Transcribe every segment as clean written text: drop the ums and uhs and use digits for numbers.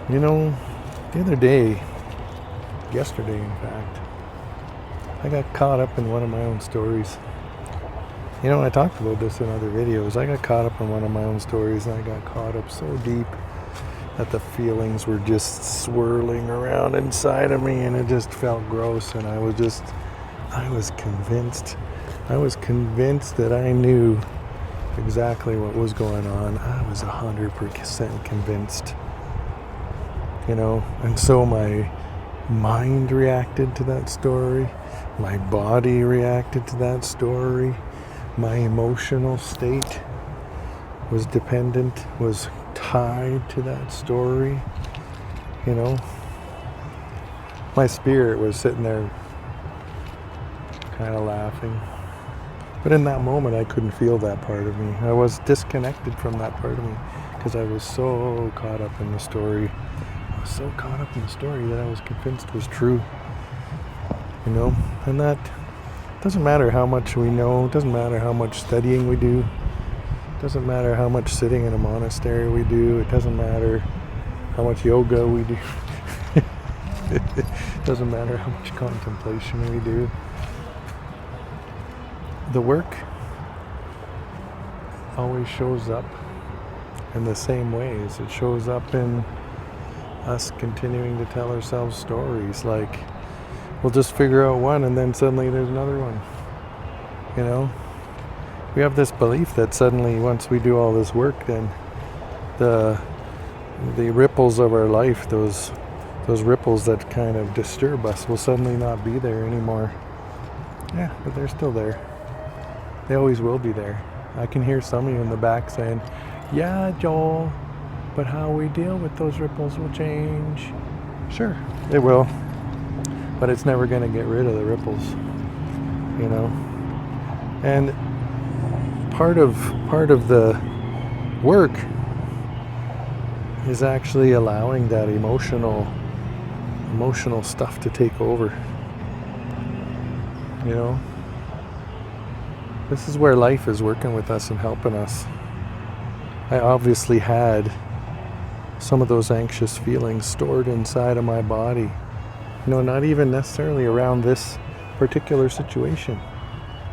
You know, the other day, yesterday in fact, I got caught up in one of my own stories. I talked about this in other videos. I got caught up in one of my own stories and I got caught up so deep that the feelings were just swirling around inside of me and it just felt gross. And I was convinced that I knew exactly what was going on. I was 100% convinced. And so my mind reacted to that story, my body reacted to that story, my emotional state was tied to that story. My spirit was sitting there kind of laughing. But in that moment, I couldn't feel that part of me. I was disconnected from that part of me because I was so caught up in the story. I was so caught up in the story that I was convinced was true. And that doesn't matter how much we know, doesn't matter how much studying we do, doesn't matter how much sitting in a monastery we do, it doesn't matter how much yoga we do, it doesn't matter how much contemplation we do. The work always shows up in the same ways. It shows up in us continuing to tell ourselves stories. Like, we'll just figure out one and then suddenly there's another one. We have this belief that suddenly once we do all this work, then the ripples of our life, those ripples that kind of disturb us, will suddenly not be there anymore. Yeah, but they're still there. They always will be there. I can hear some of you in the back saying, "Yeah, Joel, but how we deal with those ripples will change." Sure, it will. But it's never going to get rid of the ripples, And part of the work is actually allowing that emotional stuff to take over. This is where life is working with us and helping us. I obviously had some of those anxious feelings stored inside of my body. Not even necessarily around this particular situation,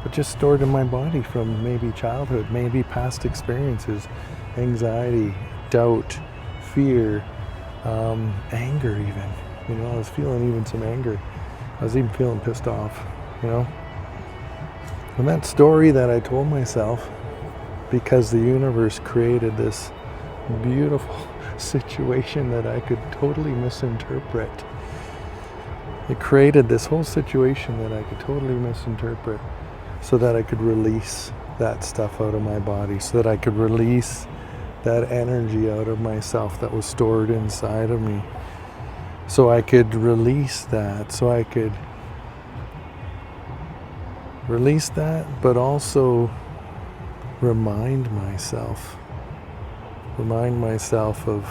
but just stored in my body from maybe childhood, maybe past experiences, anxiety, doubt, fear, anger even. I was feeling even some anger. I was even feeling pissed off, And that story that I told myself, because the universe created this beautiful situation that I could totally misinterpret. It created this whole situation that I could totally misinterpret so that I could release that stuff out of my body, so that I could release that energy out of myself that was stored inside of me. So I could release that, but also remind myself of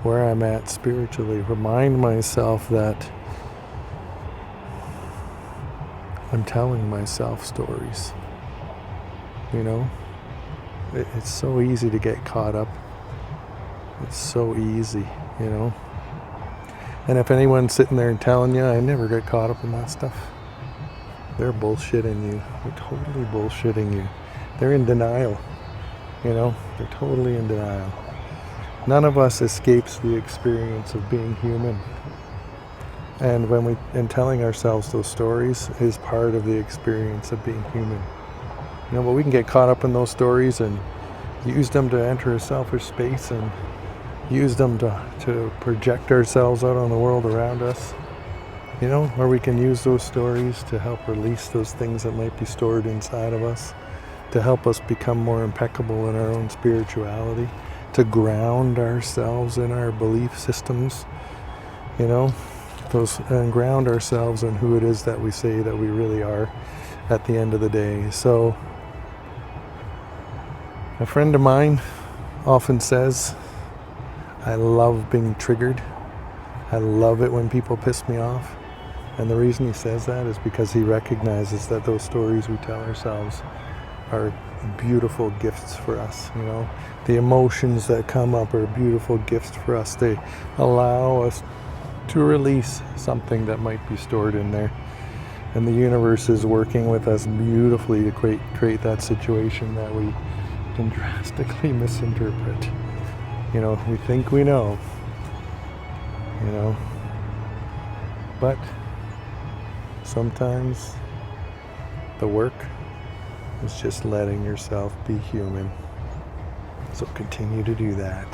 where I'm at spiritually, remind myself that I'm telling myself stories. It's so easy to get caught up. It's so easy, And if anyone's sitting there and telling you, I never get caught up in that stuff, they're bullshitting you. They're totally bullshitting you. They're in denial. They're totally in denial. None of us escapes the experience of being human. And telling ourselves those stories is part of the experience of being human. But we can get caught up in those stories and use them to enter a selfish space and use them to project ourselves out on the world around us. Or we can use those stories to help release those things that might be stored inside of us, to help us become more impeccable in our own spirituality, to ground ourselves in our belief systems, and ground ourselves in who it is that we say that we really are at the end of the day. So a friend of mine often says, I love being triggered. I love it when people piss me off. And the reason he says that is because he recognizes that those stories we tell ourselves are beautiful gifts for us, you know. The emotions that come up are beautiful gifts for us. They allow us to release something that might be stored in there. And the universe is working with us beautifully to create that situation that we can drastically misinterpret. You know, we think we know, you know, but sometimes the work is just letting yourself be human. So continue to do that.